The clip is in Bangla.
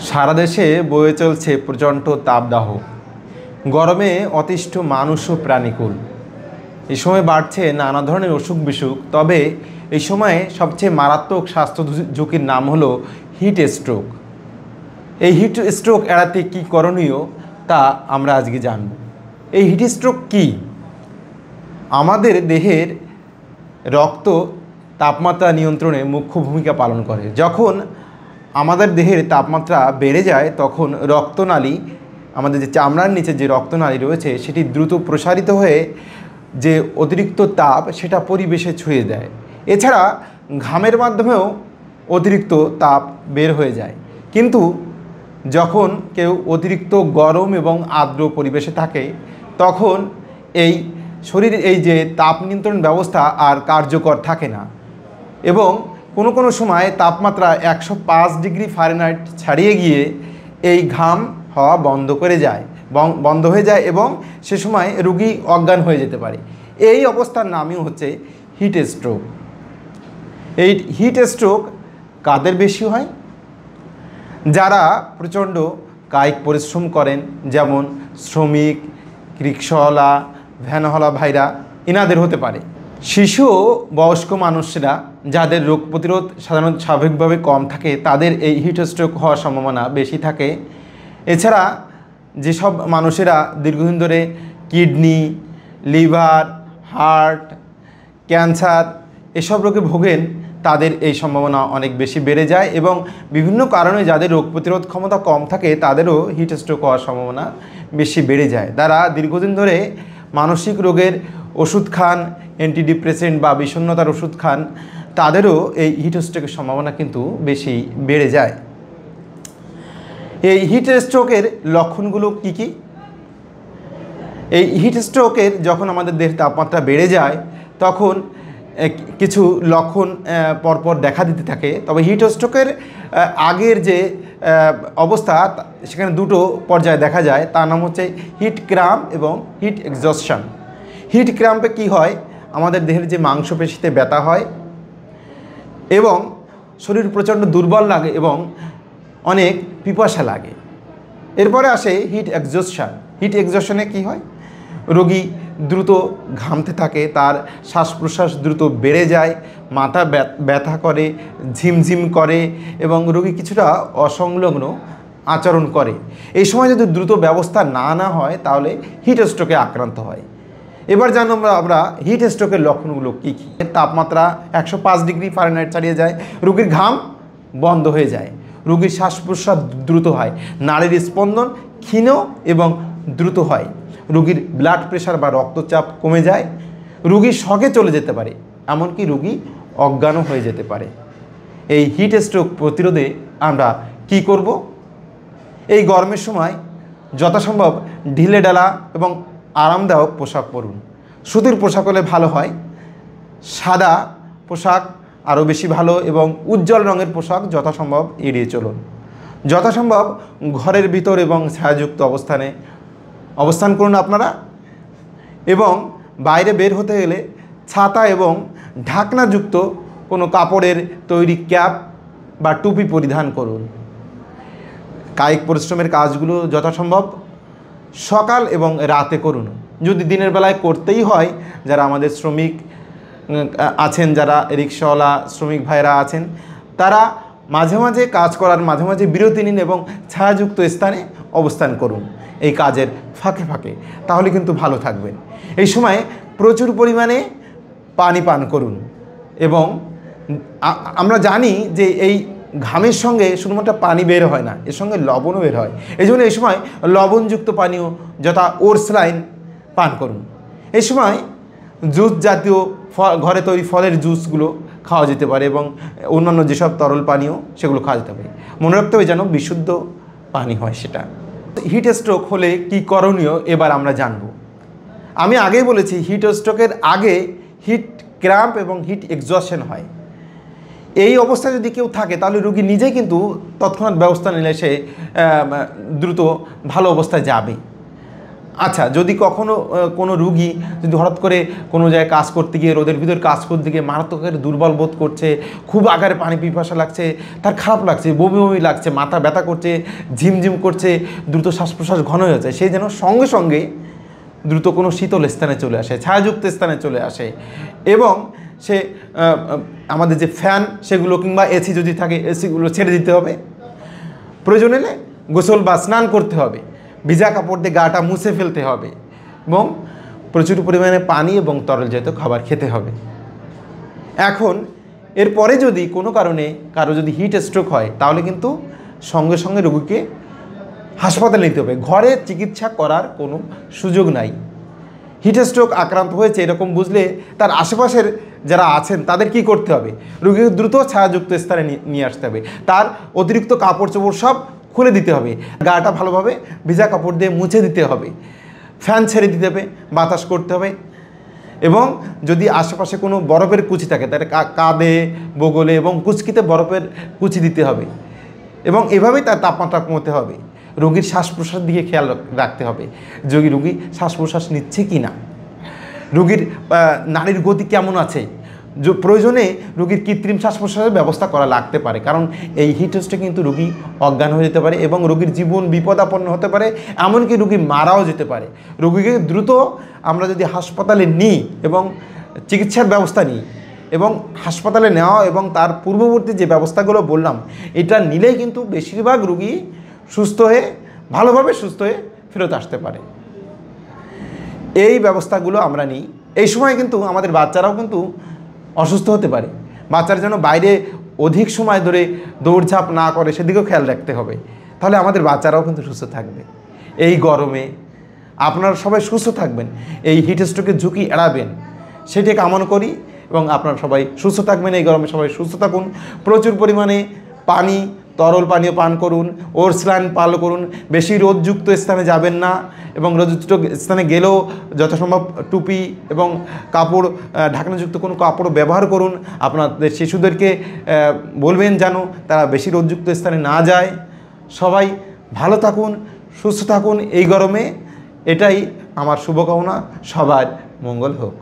সারা দেশে বয়ে চলছে প্রচণ্ড তাপদাহ। গরমে অতিষ্ঠ মানুষ ও প্রাণীকুল। এই সময় বাড়ছে নানা ধরনের অসুখ বিসুখ। তবে এই সময়ে সবচেয়ে মারাত্মক স্বাস্থ্য ঝুঁকির নাম হলো হিট স্ট্রোক। এই হিট স্ট্রোক এড়াতে কী করণীয় তা আমরা আজকে জানব। এই হিট স্ট্রোক কী? আমাদের দেহের রক্ত তাপমাত্রা নিয়ন্ত্রণে মুখ্য ভূমিকা পালন করে। যখন আমাদের দেহের তাপমাত্রা বেড়ে যায় তখন রক্তনালী, আমাদের যে চামড়ার নিচে যে রক্তনালী রয়েছে সেটি দ্রুত প্রসারিত হয়ে যে অতিরিক্ত তাপ সেটা পরিবেশে ছড়িয়ে দেয়। এছাড়া ঘামের মাধ্যমেও অতিরিক্ত তাপ বের হয়ে যায়। কিন্তু যখন কেউ অতিরিক্ত গরম এবং আর্দ্র পরিবেশে থাকে তখন এই শরীরের এই যে তাপ নিয়ন্ত্রণ ব্যবস্থা আর কার্যকর থাকে না এবং কোনো সময় তাপমাত্রা 105 ডিগ্রি ফারেনহাইট ছাড়িয়ে গিয়ে এই ঘাম হওয়া বন্ধ হয়ে যায় এবং সে সময় রোগী অজ্ঞান হয়ে যেতে পারে। এই অবস্থার নামই হচ্ছে হিট স্ট্রোক। এই হিট স্ট্রোক কাদের বেশি হয়? যারা প্রচণ্ড কায়িক পরিশ্রম করেন, যেমন শ্রমিক, রিক্সাওয়ালা, ভ্যানওয়ালা ভাইরা, এনাদের হতে পারে। শিশু ও বয়স্ক মানুষরা যাদের রোগ প্রতিরোধ সাধারণত স্বাভাবিকভাবে কম থাকে তাদের এই হিট স্ট্রোক হওয়ার সম্ভাবনা বেশি থাকে। এছাড়া যেসব মানুষেরা দীর্ঘদিন ধরে কিডনি, লিভার, হার্ট, ক্যান্সার এসব রোগে ভোগেন তাদের এই সম্ভাবনা অনেক বেশি বেড়ে যায় এবং বিভিন্ন কারণে যাদের রোগ প্রতিরোধ ক্ষমতা কম থাকে তাদেরও হিট স্ট্রোক হওয়ার সম্ভাবনা বেশি বেড়ে যায়। তারা দীর্ঘদিন ধরে মানসিক রোগের ওষুধ খান, অ্যান্টিডিপ্রেসেন্ট বা বিষণ্ণতার ওষুধ খান, তাদেরও এই হিট স্ট্রোকের সম্ভাবনা কিন্তু বেশি বেড়ে যায়। এই হিট স্ট্রোকের লক্ষণগুলো কি কি? এই হিট স্ট্রোকের যখন আমাদের দেহের তাপমাত্রা বেড়ে যায় তখন কিছু লক্ষণ পরপর দেখা দিতে থাকে। তবে হিট স্ট্রোকের আগের যে অবস্থা সেখানে দুটো পর্যায়ে দেখা যায়, তার নাম হচ্ছে হিট ক্র্যাম্প এবং হিট এক্সজস্টন। হিট ক্র্যাম্পে কি হয়? আমাদের দেহের যে মাংসপেশিতে ব্যথা হয় এবং শরীর প্রচণ্ড দুর্বল লাগে এবং অনেক পিপাসা লাগে। এরপরে আসে হিট এক্সজস্টন। হিট এক্সজস্টনে কি হয়? রোগী দ্রুত ঘামতে থাকে, তার শ্বাস প্রশ্বাস দ্রুত বেড়ে যায়, মাথা ব্যথা করে, ঝিমঝিম করে এবং রোগী কিছুটা অসংলগ্ন আচরণ করে। এই সময় যদি দ্রুত ব্যবস্থা না হয় তাহলে হিট স্ট্রোকে আক্রান্ত হয়। এবার জানবো আমরা হিট স্ট্রোকের লক্ষণগুলো কী কী। তাপমাত্রা 105 ডিগ্রি ফারেনহাইট ছাড়িয়ে যায়, রোগীর ঘাম বন্ধ হয়ে যায়, রোগীর শ্বাস প্রশ্বাস দ্রুত হয়, নাড়ির স্পন্দন ক্ষীণ এবং দ্রুত হয়, রোগীর ব্লাড প্রেশার বা রক্তচাপ কমে যায়, রোগী শকে চলে যেতে পারে, এমনকি রোগী অজ্ঞানও হয়ে যেতে পারে। এই হিট স্ট্রোক প্রতিরোধে আমরা কি করব? এই গরমের সময় যথাসম্ভব ঢিলেঢালা এবং আরামদায়ক পোশাক পরুন। সুতির পোশাক হলে ভালো হয়। সাদা পোশাক আরও বেশি ভালো এবং উজ্জ্বল রঙের পোশাক যথাসম্ভব এড়িয়ে চলুন। যথাসম্ভব ঘরের ভিতর এবং ছায়াযুক্ত অবস্থানে অবস্থান করুন আপনারা, এবং বাইরে বের হতে গেলে ছাতা এবং ঢাকনাযুক্ত কোনো কাপড়ের তৈরি ক্যাপ বা টুপি পরিধান করুন। কায়িক পরিশ্রমের কাজগুলো যথাসম্ভব সকাল এবং রাতে করুন। যদি দিনের বেলায় করতেই হয়, যারা আমাদের শ্রমিক আছেন, যারা রিক্সাওয়ালা শ্রমিক ভাইরা আছেন, তারা মাঝে মাঝে কাজ করার মাঝে মাঝে বিরতি নিন এবং ছায়াযুক্ত স্থানে অবস্থান করুন এই কাজের ফাঁকে ফাঁকে, তাহলে কিন্তু ভালো থাকবেন। এই সময় প্রচুর পরিমাণে পানি পান করুন এবং আমরা জানি যে এই ঘামের সঙ্গে শুধুমাত্র পানি বের হয় না, এর সঙ্গে লবণও বের হয়। এই জন্য এই সময় লবণযুক্ত পানীয় যথা ওরসলাইন পান করুন। এই সময় জুস জাতীয় ঘরে তৈরি ফলের জুসগুলো খাওয়া যেতে পারে এবং অন্যান্য যেসব তরল পানীয় সেগুলো খাওয়া যেতে পারে। মনে রাখতে হবে যেন বিশুদ্ধ পানি হয় সেটা। হিট স্ট্রোক হলে কি করণীয় এবার আমরা জানব। আমি আগেই বলেছি হিট স্ট্রোকের আগে হিট ক্র্যাম্প এবং হিট এক্সজস্টন হয়। এই অবস্থায় যদি কেউ থাকে তাহলে রোগী নিজেই কিন্তু তৎক্ষণাৎ ব্যবস্থা নিলে সে দ্রুত ভালো অবস্থায় যাবে। আচ্ছা, যদি কখনো কোনো রুগী যদি হঠাৎ করে কোনো জায়গায় কাজ করতে গিয়ে, রোদের ভিতর কাজ করতে গিয়ে মারাত্মক দুর্বল বোধ করছে, খুব আকারে পানি পিপাসা লাগছে, তার খারাপ লাগছে, বমি বমি লাগছে, মাথা ব্যথা করছে, ঝিমঝিম করছে, দ্রুত শ্বাস প্রশ্বাস ঘন হয়ে যাচ্ছে, সেই যেন সঙ্গে সঙ্গে দ্রুত কোনো শীতল স্থানে চলে আসে, ছায়াযুক্ত স্থানে চলে আসে, এবং সে আমাদের যে ফ্যান সেগুলো কিংবা এসি যদি থাকে এসিগুলো ছেড়ে দিতে হবে, প্রয়োজন হলে গোসল বা স্নান করতে হবে, ভিজা কাপড় দিয়ে গাটা মুছে ফেলতে হবে, এবং প্রচুর পরিমাণে পানি এবং তরল জাতীয় খাবার খেতে হবে। এখন এরপরে যদি কোনো কারণে কারো যদি হিট স্ট্রোক হয়, তাহলে কিন্তু সঙ্গে সঙ্গে রোগীকে হাসপাতালে নিতে হবে, ঘরে চিকিৎসা করার কোনো সুযোগ নাই। হিট স্ট্রোক আক্রান্ত হয়েছে এরকম বুঝলে তার আশেপাশের যারা আছেন তাদের কি করতে হবে? রোগীকে দ্রুত ছায়াযুক্ত স্থানে নিয়ে আসতে হবে, তার অতিরিক্ত কাপড় চোপড় সব খুলে দিতে হবে, গাটা ভালোভাবে ভিজা কাপড় দিয়ে মুছে দিতে হবে, ফ্যান ছেড়ে দিতে হবে, বাতাস করতে হবে, এবং যদি আশেপাশে কোনো বরফের কুচি থাকে তাহলে কাঁধে, বগলে এবং কুচকিতে বরফের কুচি দিতে হবে, এবং এভাবেই তার তাপমাত্রা কমাতে হবে। রোগীর শ্বাস প্রশ্বাসের দিকে খেয়াল রাখতে হবে, যদি রোগী শ্বাস প্রশ্বাস নিচ্ছে কি না, রোগীর নাড়ির গতি কেমন আছে, প্রয়োজনে রোগীর কৃত্রিম শ্বাস প্রশ্বাসের ব্যবস্থা করা লাগতে পারে, কারণ এই হিট স্ট্রোকে কিন্তু রোগী অজ্ঞান হয়ে যেতে পারে এবং রোগীর জীবন বিপদাপন্ন হতে পারে, এমনকি রোগী মারাও যেতে পারে। রোগীকে দ্রুত আমরা যদি হাসপাতালে নিই এবং চিকিৎসার ব্যবস্থা নিই, এবং হাসপাতালে নেওয়া এবং তার পূর্ববর্তী যে ব্যবস্থাগুলো বললাম এটা নিলেই কিন্তু বেশিরভাগ রোগী সুস্থ হয়ে ভালোভাবে সুস্থ হয়ে ফেরত আসতে পারে। এই ব্যবস্থাগুলো আমরা নিই। এই সময় কিন্তু আমাদের বাচ্চারাও কিন্তু অসুস্থ হতে পারে, বাচ্চারা যেন বাইরে অধিক সময় ধরে দৌড়ঝাঁপ না করে সেদিকেও খেয়াল রাখতে হবে, তাহলে আমাদের বাচ্চারাও কিন্তু সুস্থ থাকবে। এই গরমে আপনারা সবাই সুস্থ থাকবেন, এই হিট স্ট্রোকের ঝুঁকি এড়াবেন, সেটি কামনা করি, এবং আপনারা সবাই সুস্থ থাকবেন। এই গরমে সবাই সুস্থ থাকুন, প্রচুর পরিমাণে পানি, তরল পানীয় পান করুন, ওরসলাইন পান করুন, বেশি রোদযুক্ত স্থানে যাবেন না, এবং রোদযুক্ত স্থানে গেলেও যথাসম্ভব টুপি এবং কাপড়, ঢাকনাযুক্ত কোনো কাপড় ব্যবহার করুন। আপনাদের শিশুদেরকে বলবেন যেন তারা বেশি রোদযুক্ত স্থানে না যায়। সবাই ভালো থাকুন, সুস্থ থাকুন এই গরমে, এটাই আমার শুভকামনা। সবার মঙ্গল হোক।